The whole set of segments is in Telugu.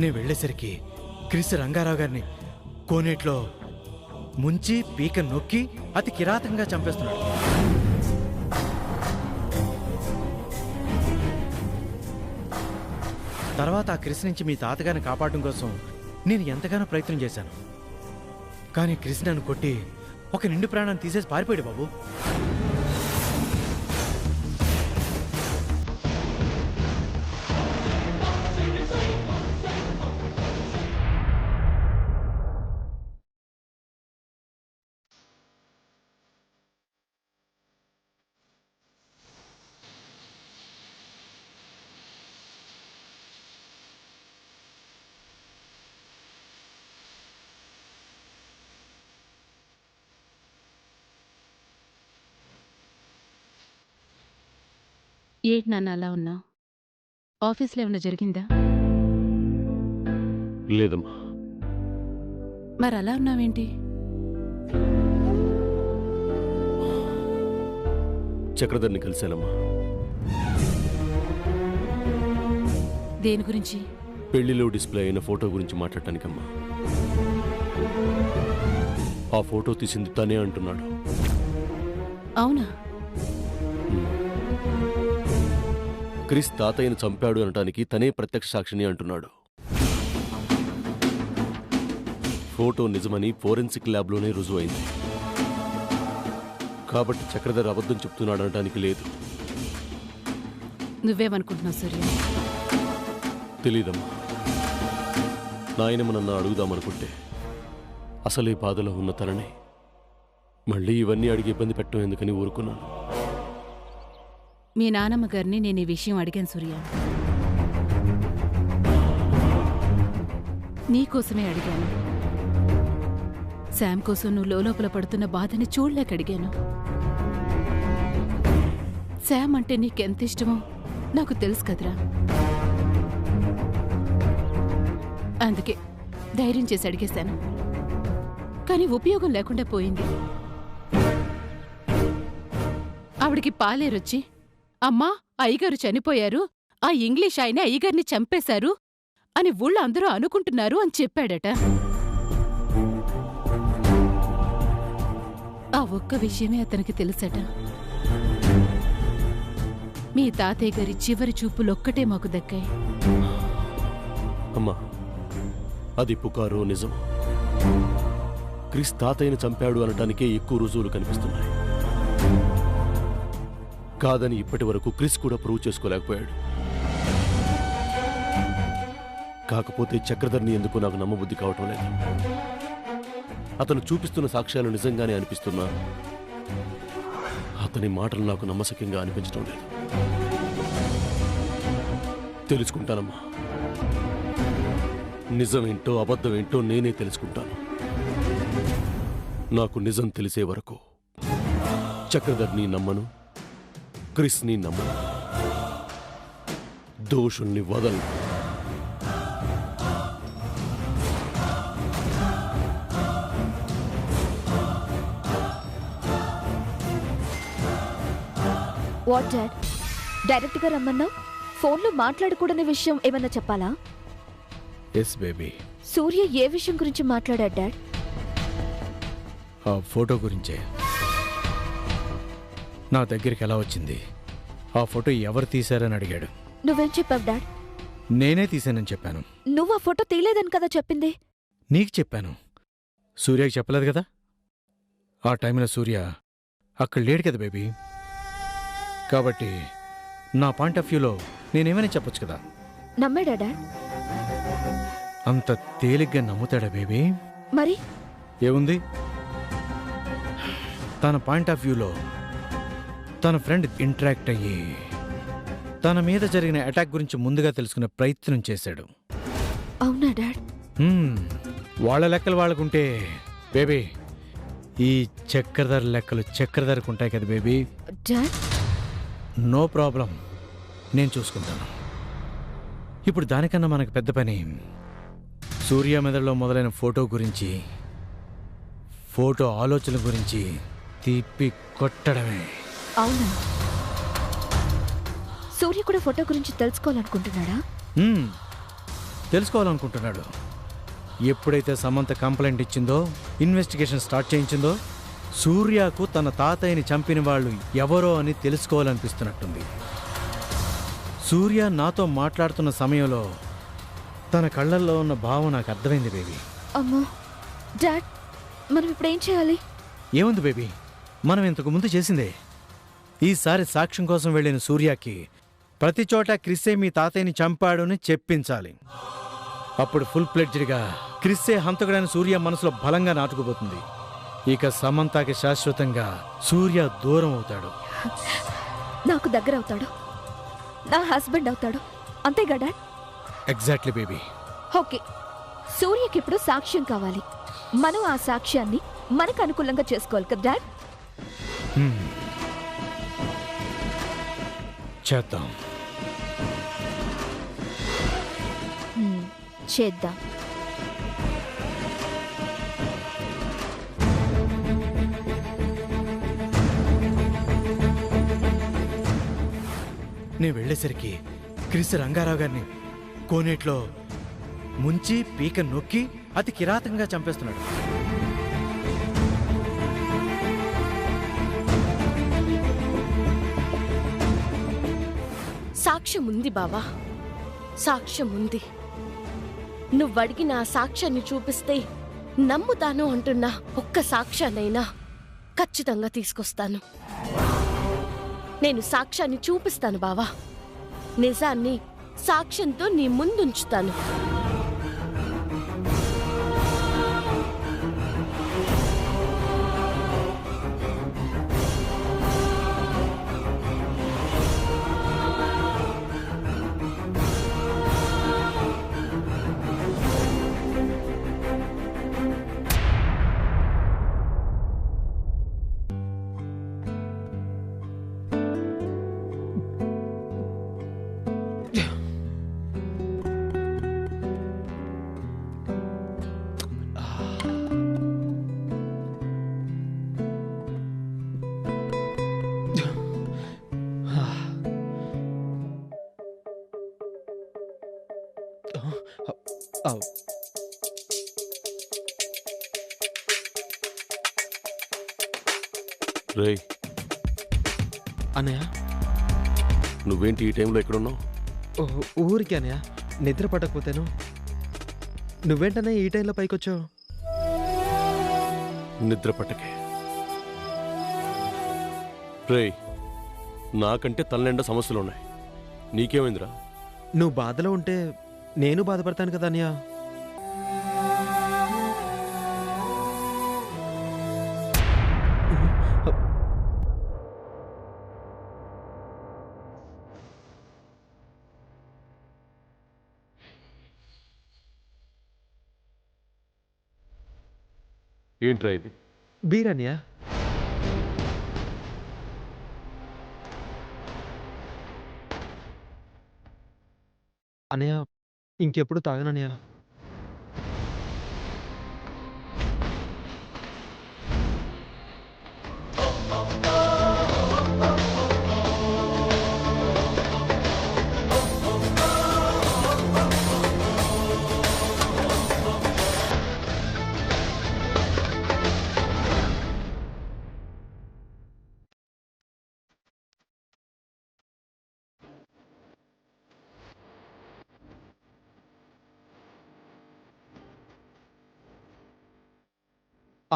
నేను వెళ్ళేసరికి క్రిస్ రంగారావు గారిని కోనేట్లో ముంచి పీక నొక్కి అతి కిరాతకంగా చంపేస్తున్నాడు. తర్వాత ఆ క్రిస్ నుంచి మీ తాతగారిని కాపాడడం కోసం నేను ఎంతగానో ప్రయత్నం చేశాను. కానీ క్రిస్ నన్ను కొట్టి ఒక నిండు ప్రాణాన్ని తీసేసి పారిపోయాడు బాబు. ఏంటి నాన్న అలా ఉన్నావు? ఆఫీస్లో ఏమైనా జరిగిందా? లేదమ్మా. మరి అలా ఉన్నావేంటి? చక్రధర్ని కలిశానమ్మా. దేని గురించి? పెళ్లిలో డిస్ప్లే అయిన ఫోటో గురించి మాట్లాడటానికమ్మా. ఆ ఫోటో తీసింది తనే అంటున్నాడు. అవునా? క్రిస్ తాతయ్యను చంపాడు అనటానికి తనే ప్రత్యక్ష సాక్షిని అంటున్నాడు. ఫోటో నిజమని ఫోరెన్సిక్ ల్యాబ్లోనే రుజువైంది. కాబట్టి చక్రధర్ అబద్ధం చెప్తున్నాడు అనటానికి లేదు. నువ్వేమనుకుంటున్నావు సూర్య? తెలీదమ్మా. నాయనమ్మ నన్ను అడుగుదామనుకుంటే అసలే బాధలో ఉన్న తనని మళ్ళీ ఇవన్నీ అడిగి ఇబ్బంది పెట్టడం ఎందుకని ఊరుకున్నాను. మీ నానమ్మ గారిని నేను ఈ విషయం అడిగాను సూర్య. నీకోసమే అడిగాను. శామ్ కోసం నువ్వు లోపల పడుతున్న బాధని చూడలేక అడిగాను. శామ్ అంటే నీకెంత ఇష్టమో నాకు తెలుసు కదరా. అందుకే ధైర్యం చేసి అడిగేశాను. కానీ ఉపయోగం లేకుండా పోయింది. ఆవిడికి పాలేరొచ్చి, అమ్మా అయ్యగారు చనిపోయారు, ఆ ఇంగ్లీష్ ఆయన అయ్యగారిని చంపేశారు అని ఊళ్ళో అందరూ అనుకుంటున్నారు అని చెప్పాడట. ఆ ఒక్క విషయమే అతనికి తెలుసట. మీ తాతయ్య గారి చివరి చూపులొక్కటే మాకు దక్కాయి. అమ్మా, అది పుకారో నిజం. క్రిస్ తాతయ్యను చంపాడు అనటానికే ఎక్కువ రుజువులు కనిపిస్తున్నాయి. కాదని ఇప్పటి వరకు క్రిస్ కూడా ప్రూవ్ చేసుకోలేకపోయాడు. కాకపోతే చక్రధర్ని ఎందుకు నాకు నమ్మబుద్ధి కావటం లేదు. అతను చూపిస్తున్న సాక్ష్యాలు నిజంగానే అనిపిస్తున్నా అతని మాటలు నాకు నమ్మశక్యంగా అనిపించడం లేదు. తెలుసుకుంటానమ్మా. నిజమేంటో అబద్ధమేంటో నేనే తెలుసుకుంటాను. నాకు నిజం తెలిసే వరకు చక్రధర్ని నమ్మను, క్రిస్ని నమ్మను, దోషుల్ని వదలను. What dad? డైరెక్ట్గా రమ్మన్నావు? ఫోన్లో మాట్లాడకూడని విషయం ఏమన్నా చెప్పాలా? Yes baby. సూర్య ఏ విషయం గురించి మాట్లాడాడు డాడ్? ఆ ఫోటో గురించే. నా దగ్గరికి ఎలా వచ్చింది, ఆ ఫోటో ఎవరు తీశారని అడిగాడు. నువ్వేం చెప్పావు డాడ్? నేనే తీశానని చెప్పాను. నువ్వు ఆ ఫోటో తీయలేదని కదా చెప్పింది. నీకు చెప్పాను, సూర్యకి చెప్పలేదు కదా. ఆ టైంలో సూర్య అక్కడ లేడు కదా బేబీ. కాబట్టి నా పాయింట్ ఆఫ్ వ్యూలో నేనేమైనా చెప్పొచ్చు కదా. నమ్మాడా డాడ్? అంత తేలిగ్గా నమ్ముతాడా బేబీ? మరి ఏముంది, తన పాయింట్ ఆఫ్ వ్యూలో తన ఫ్రెండ్ ఇంటరాక్ట్ అయ్యి తన మీద జరిగిన అటాక్ గురించి ముందుగా తెలుసుకునే ప్రయత్నం చేశాడు. అవునా డాడ్? వాళ్ళ లెక్కలు వాళ్ళకుంటే బేబీ, ఈ చక్రధర లెక్కలు చక్రధరకు ఉంటాయి కదా బేబీ. డాడ్ నో ప్రాబ్లం, నేను చూసుకుంటాను. ఇప్పుడు దానికన్నా మనకు పెద్ద పని సూర్య మెదడులో మొదలైన ఫోటో గురించి, ఫోటో ఆలోచనల గురించి తిప్పి కొట్టడమే. అవునా? సూర్య కూడా ఫోటో గురించి తెలుసుకోవాలనుకుంటున్నాడా? తెలుసుకోవాలనుకుంటున్నాడు. ఎప్పుడైతే సమంత కంప్లైంట్ ఇచ్చిందో, ఇన్వెస్టిగేషన్ స్టార్ట్ చేయించిందో, సూర్యకు తన తాతయ్యని చంపిన వాళ్ళు ఎవరో అని తెలుసుకోవాలనిపిస్తున్నట్టుంది. సూర్య నాతో మాట్లాడుతున్న సమయంలో తన కళ్ళల్లో ఉన్న భావం నాకు అర్థమైంది బేబీ. అమ్మో డాడ్, మనం ఇప్పుడు ఏం చేయాలి? ఏముంది బేబీ, మనం ఇంతకు ముందు చేసిందే. ఈసారి సాక్ష్యం కోసం వెళ్ళిన సూర్యకి ప్రతి చోట క్రిస్సే మీ తాతయ్యని చంపాడు అని చెప్పించాలి. అప్పుడు ఫుల్ ప్లెడ్జ్డ్గా క్రిస్సే హంతకుడైన సూర్య మనసులో బలంగా నాటుకుపోతుంది. ఇక సమంతకి శాశ్వతంగా సూర్య దూరం అవుతాడు. నాకు దగ్గర అవుతాడు, నా హస్బెండ్ అవుతాడు, అంతేగా డాడ్? Exactly baby. ఓకే, సూర్యకి ఇప్పుడు సాక్ష్యం కావాలి. మనం ఆ సాక్ష్యాన్ని మనకు అనుకూలంగా చేసుకోవాలి కదా డాడ్? చేద్దాం. చేద్దాం. నేను వెళ్ళేసరికి క్రిస్ రంగారావు గారిని కోనేట్లో ముంచి పీక నొక్కి అతి కిరాతకంగా చంపేస్తున్నాడు. సాక్ష్యం ఉంది బావా, సాక్ష్యం ఉంది. నువ్వడిగిన ఆ సాక్ష్యాన్ని చూపిస్తే నమ్ముతాను అంటున్నా ఒక్క సాక్ష్యాన్నైనా ఖచ్చితంగా తీసుకొస్తాను. నేను సాక్ష్యాన్ని చూపిస్తాను బావా, నిజాన్ని సాక్ష్యంతో నీ ముందుంచుతాను. రేయ్, అన్నయ్య నువ్వేంటి ఈ టైంలో ఎక్కడున్నావు? ఊరికి అన్నయ్య, నిద్ర పట్టకపోతేను. నువ్వేంటనే ఈ టైంలో పైకొచ్చావు? నిద్ర పట్టకే. రేయ్, నాకంటే తలనిండా సమస్యలున్నాయి. నీకేమైందిరా? నువ్వు బాధలో ఉంటే నేను బాధపడతాను కదా అన్నయ్య. ఏంట్రా ఇది? బీర్ అన్నయ్య. అన్నయ్య ఇంకెప్పుడు తాగనన్నయ్య.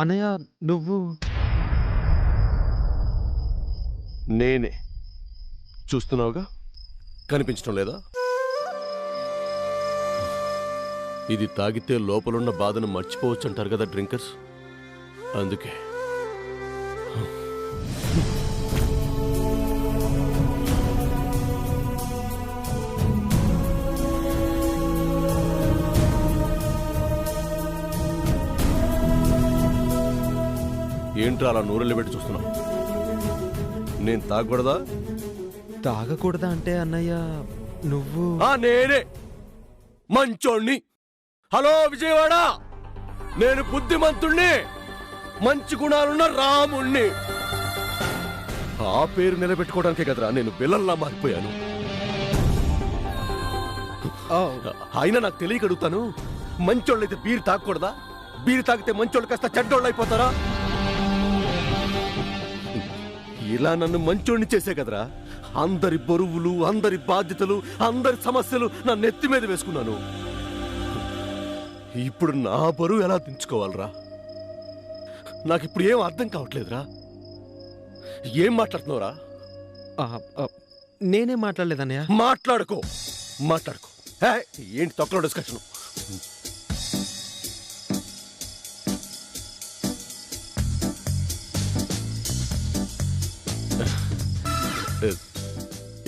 అన్నయ్య నువ్వు నేనే. చూస్తున్నావుగా, కనిపించడం లేదా? ఇది తాగితే లోపలున్న బాధను మర్చిపోవచ్చు అంటారు కదా డ్రింకర్స్, అందుకే. ఏంట్రా అలా నూరెళ్ళి పెట్టి చూస్తున్నావు? నేను తాగకూడదా? తాగకూడదా అంటే అన్నయ్య నువ్వు నేనే మంచోణ్ణి. హలో విజయవాడ, నేను బుద్ధిమంతుణ్ణి, మంచి గుణాలున్న రాముణ్ణి. ఆ పేరు నిలబెట్టుకోవడానికే కదరా నేను విలన్లా మారిపోయాను. అయినా నాకు తెలియక అడుగుతాను, మంచోళ్ళైతే బీరు తాగకూడదా? బీరు తాగితే మంచోళ్ళు కాస్త చెడ్డోళ్ళు అయిపోతారా? ఇలా నన్ను మంచోడిని చేసే కదరా అందరి బరువులు, అందరి బాధ్యతలు, అందరి సమస్యలు నా నెత్తి మీద వేసుకున్నాను. ఇప్పుడు నా బరువు ఎలా దించుకోవాలరా? నాకిప్పుడు ఏం అర్థం కావట్లేదురా. ఏం మాట్లాడుతున్నావురా? నేనేం మాట్లాడలేదన్నయ్య. మాట్లాడుకో. హే, ఏంటి తొక్కలో డిస్కషన్?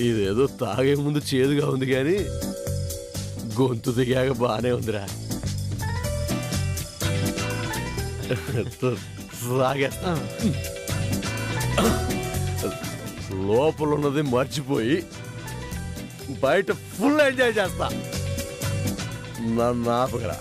ఇదేదో తాగే ముందు చేదుగా ఉంది కానీ గొంతు దిగాక బానే ఉందిరా. తాగేస్తా. లోపల ఉన్నది మర్చిపోయి బయట ఫుల్ ఎంజాయ్ చేస్తా. నన్ను ఆపగరా.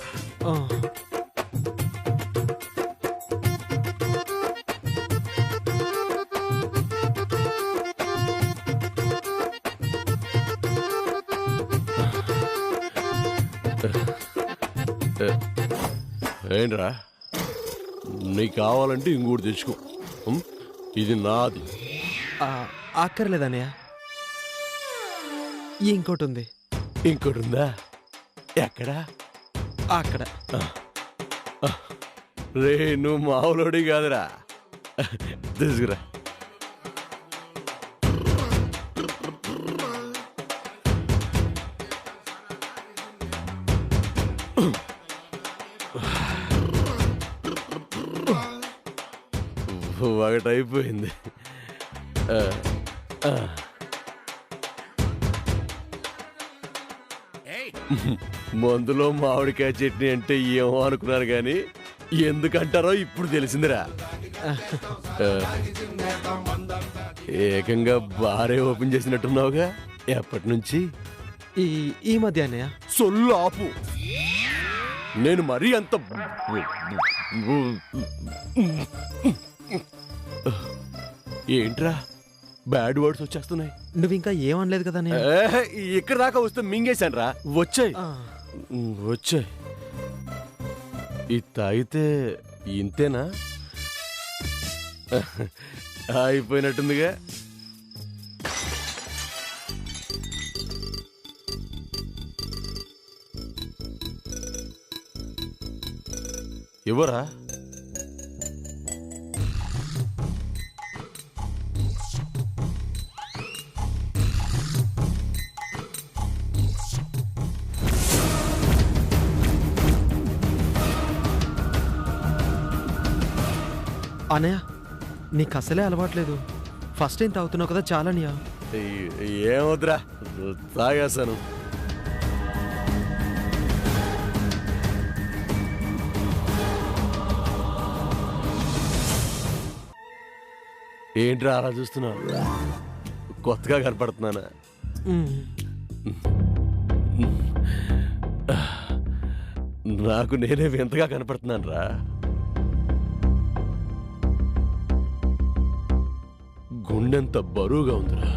ఏంట్రా, నీకు కావాలంటే ఇంకోటి తెచ్చుకో. ఇది నాది. అక్కర్లేదన్నయ్య, ఇంకోటి ఉంది. ఇంకోటి ఉందా? ఎక్కడా? అక్కడ. రే, నువ్వు మావులోడి కాదురా. తీసుకురా. ఒకటైపోయింది. మందులో మామిడికాయ చట్నీ అంటే ఏమో అనుకున్నాను కానీ ఎందుకంటారో ఇప్పుడు తెలిసిందిరా. ఏకంగా బారే ఓపెన్ చేసినట్టున్నావుగా. ఎప్పటి నుంచి? ఈ మధ్య అన్నయ్య. సొల్లు ఆపు. నేను మరీ అంత ఏంట్రా బ్యాడ్ వర్డ్స్ వచ్చేస్తున్నాయి? నువ్వు ఇంకా ఏమనలేదు కదా? ఇక్కడ దాకా వస్తే మింగేశాను రా. వచ్చాయి. ఇది తాగితే ఇంతేనా? అయిపోయినట్టుందిగా. ఇవ్వరా? అన్నయ్య, నీకు అసలే అలవాట్లేదు. ఫస్ట్ టైం తాగుతున్నావు కదా, చాలనియా. ఏమొద్దురా, తాగేశాను. ఏంట్రా అలా చూస్తున్నావు? కొత్తగా కనపడుతున్నానా? నాకు నేనే వింతగా కనపడుతున్నాను రా. గుండెంత బరువుగా ఉందిరా.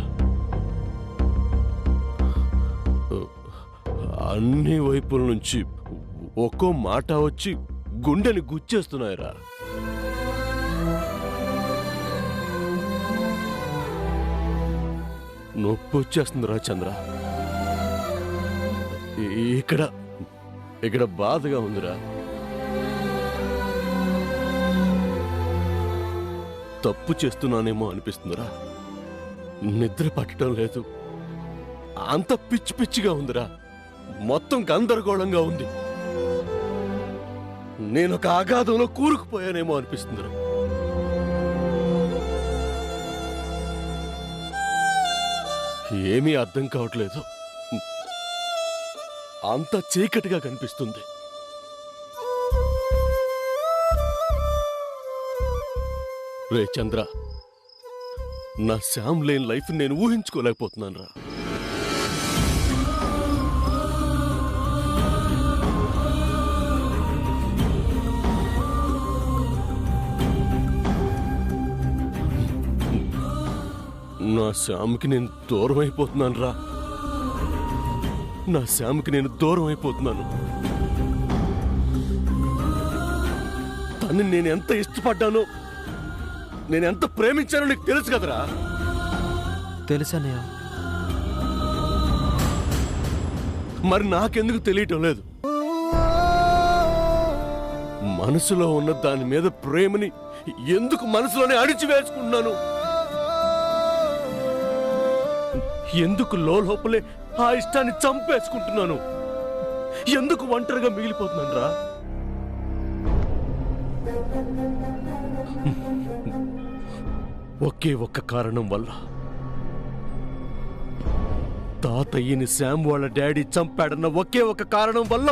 అన్ని వైపుల నుంచి ఒక్కో మాట వచ్చి గుండెని గుచ్చేస్తున్నాయిరా. నొప్పి వచ్చేస్తుందిరా చంద్ర. ఇక్కడ బాధగా ఉందిరా. తప్పు చేస్తున్నానేమో అనిపిస్తుందిరా. నిద్ర పట్టడం లేదు. అంత పిచ్చి పిచ్చిగా ఉందిరా. మొత్తం గందరగోళంగా ఉంది. నేను ఒక అగాధంలో కూరుకుపోయానేమో అనిపిస్తుందిరా. ఏమీ అర్థం కావట్లేదు. అంత చీకటిగా కనిపిస్తుంది. రే చంద్ర, నా శ్యామ్ లేని లైఫ్ నేను ఊహించుకోలేకపోతున్నాను రా. నా శ్యామ్కి నేను దూరం అయిపోతున్నాను రా. నా శ్యామ్కి నేను దూరం అయిపోతున్నాను. తన్ని నేను ఎంత ఇష్టపడ్డానో, నేను ఎంత ప్రేమించానో నీకు తెలుసు కదరా. తెలుసన్నయ్య. మరి నాకెందుకు తెలియటం లేదు? మనసులో ఉన్న దాని మీద ప్రేమని ఎందుకు మనసులోనే అణిచివేసుకుంటున్నాను? ఎందుకు లోపలే ఆ ఇష్టాన్ని చంపేసుకుంటున్నాను? ఎందుకు ఒంటరిగా మిగిలిపోతున్నాను రా? ఒకే ఒక్క కారణం వల్ల. తాతయ్యని శ్యామ్ వాళ్ళ డాడీ చంపాడన్న ఒకే ఒక కారణం వల్ల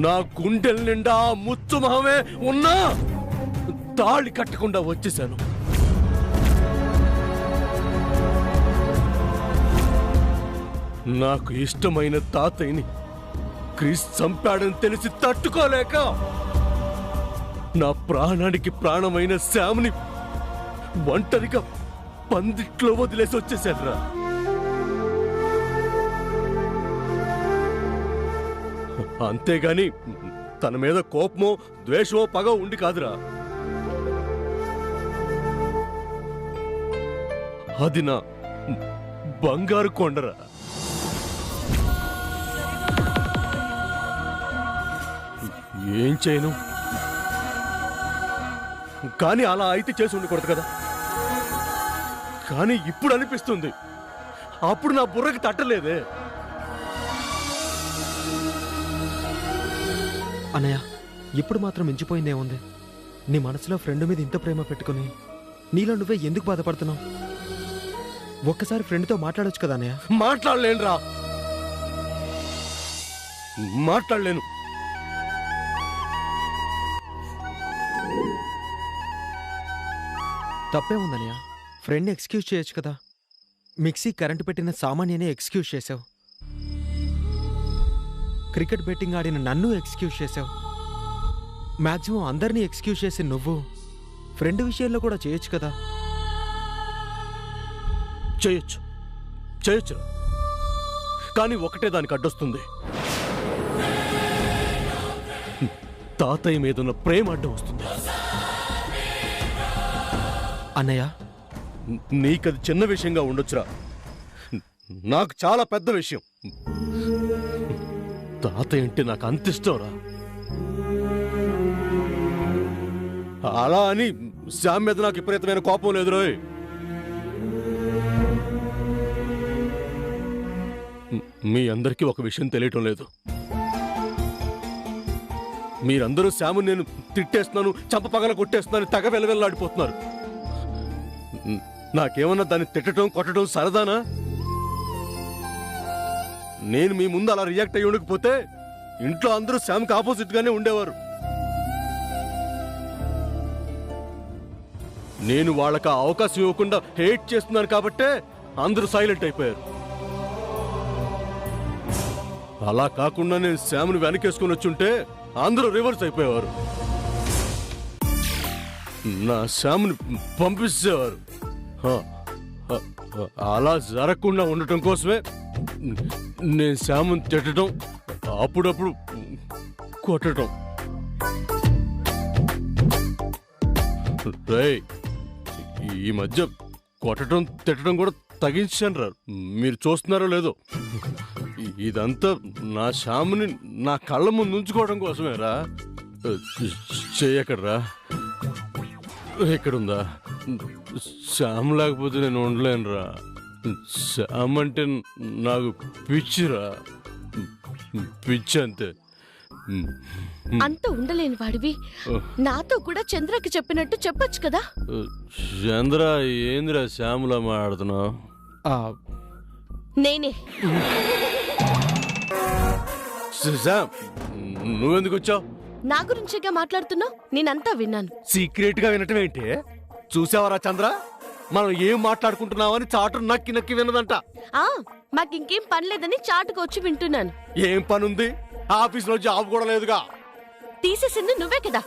నా గుండెల నిండా ముచ్చు మొహమే ఉన్నా తాళి కట్టకుండా వచ్చేశాను. నాకు ఇష్టమైన తాతయ్యని క్రిస్ చంపాడని తెలిసి తట్టుకోలేక నా ప్రాణానికి ప్రాణమైన శ్యామ్ని ఒంటరిగా పందిట్లో వదిలేసి వచ్చేశాడ్రా. అంతేగాని తన మీద కోపమో ద్వేషమో పగ ఉండి కాదురా. అది నా బంగారు కొండరా. ఏం చేయను? కానీ అలా అయితే చేసి ఉండకూడదు కదా. కానీ ఇప్పుడు అనిపిస్తుంది, అప్పుడు నా బుర్రకి తట్టలేదే. అన్నయ్య, ఇప్పుడు మాత్రం మించిపోయిందేముంది? నీ మనసులో ఫ్రెండ్ మీద ఇంత ప్రేమ పెట్టుకుని నీలో నువ్వే ఎందుకు బాధపడుతున్నావు? ఒక్కసారి ఫ్రెండ్తో మాట్లాడొచ్చు కదా అన్నయ్య. మాట్లాడలేనురా, మాట్లాడలేను. తప్పే ఉందన్నయ్య. ఫ్రెండ్ని ఎక్స్క్యూజ్ చేయొచ్చు కదా. మిక్సీ కరెంటు పెట్టిన సామాన్యనే ఎక్స్క్యూజ్ చేసావు. క్రికెట్ బెట్టింగ్ ఆడిన నన్ను ఎక్స్క్యూజ్ చేసావు. మ్యాక్సిమం అందరినీ ఎక్స్క్యూజ్ చేసి నువ్వు ఫ్రెండ్ విషయంలో కూడా చేయొచ్చు కదా. చేయొచ్చు, చేయొచ్చు. కానీ ఒకటే దానికి అడ్డొస్తుంది. తాతయ్య మీద ఉన్న ప్రేమ అడ్డం వస్తుంది. అన్నయ్య, నీకది చిన్న విషయంగా ఉండొచ్చురా, నాకు చాలా పెద్ద విషయం. తాతయ్య అంటే నాకు అంత ఇష్టంరా. అలా అని శ్యామ్ మీద నాకు విపరీతమైన కోపం లేదు రోయ్. మీ అందరికీ ఒక విషయం తెలియటం లేదు. మీరందరూ శ్యాము నేను తిట్టేస్తున్నాను, చంప పగల కొట్టేస్తున్నాను తెగ వెలవెల్లాడిపోతున్నారు. నాకేమన్నా దాన్ని తిట్టడం కొట్టడం సరదానా? నేను మీ ముందు అలా రియాక్ట్ అయ్యి ఉండకపోతే ఇంట్లో అందరూ శ్యామ్కి ఆపోజిట్ గానే ఉండేవారు. నేను వాళ్ళకి ఆ అవకాశం ఇవ్వకుండా హేట్ చేస్తున్నాను కాబట్టే అందరూ సైలెంట్ అయిపోయారు. అలా కాకుండా నేను శ్యామ్ని వెనకేసుకుని వచ్చుంటే అందరూ రివర్స్ అయిపోయేవారు. నా శ్యామ్ని పంపిస్తేవారు. అలా జరగకుండా ఉండటం కోసమే నేను శ్యామ్ని తిట్టడం, అప్పుడప్పుడు కొట్టడం. రేయ్, ఈ మధ్య కొట్టడం తిట్టడం కూడా తగ్గించాను రా. మీరు చూస్తున్నారో లేదో, ఇదంతా నా శ్యామ్ని నా కళ్ళ ముందు ఉంచుకోవడం కోసమే రా. చెయ్యకడ్రా, ఇక్కడుందా? శ్యామ్ లేకపోతే నేను ఉండలేను రా. శ్యామ్ అంటే నాకు పిచ్చిరా, పిచ్చి అంతే. అంత ఉండలేని వాడివి నాతో కూడా చంద్రకి చెప్పినట్టు చెప్పొచ్చు కదా. చంద్ర ఏందిరా శ్యాములా మాట్లాడుతున్నావు? నేనే. శ్యామ్, నువ్వెందుకు వచ్చావు? నా గురించేగా మాట్లాడుతున్నావు, నేనంతా విన్నాను. సీక్రెట్ గా వినటం ఏంటి? చూసావరా చంద్ర, మనం ఏం మాట్లాడుకుంటున్నామని చాటు నక్కి నక్కి విన్నదంట. మాకింకేం పని లేదని చాటుకు వచ్చి వింటున్నాను. ఏం పనుంది? ఆఫీస్ లో జాబ్ కూడా లేదుగా. తీసేసింది నువ్వే కదా.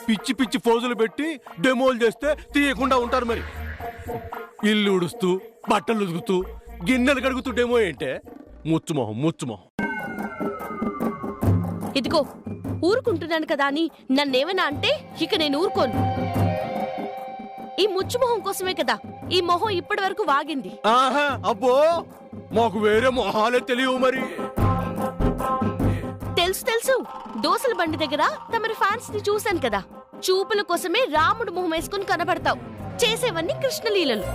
పిచ్చి పిచ్చి ఫోజులు పెట్టి డెమోలు చేస్తే తీయకుండా ఉంటారు. మరి ఇల్లు ఉడుస్తూ బట్టలు ఉదుకుతూ గిన్నెలు కడుగుతుంటేమో ఏంటే ముచ్చుమోహం ముచ్చుమోహం. ఇదిగో ఊరుకుంటున్నాను కదా అని నన్నేమైనా అంటే ఇక నేను ఊరుకోను. ఈ ముచ్చుమొహం కోసమే కదా ఈ మొహం ఇప్పటి వరకు వాగింది. ఆహా అబ్బో మాకు వేరే మొహాలే తెలియవు మరి. తెలుసు దోసల బండి దగ్గర తమరి ఫ్యాన్స్ ని చూశాను కదా. చూపుల కోసమే రాముడు మొహం వేసుకుని కనబడతావు, చేసేవన్నీ కృష్ణలీలలు.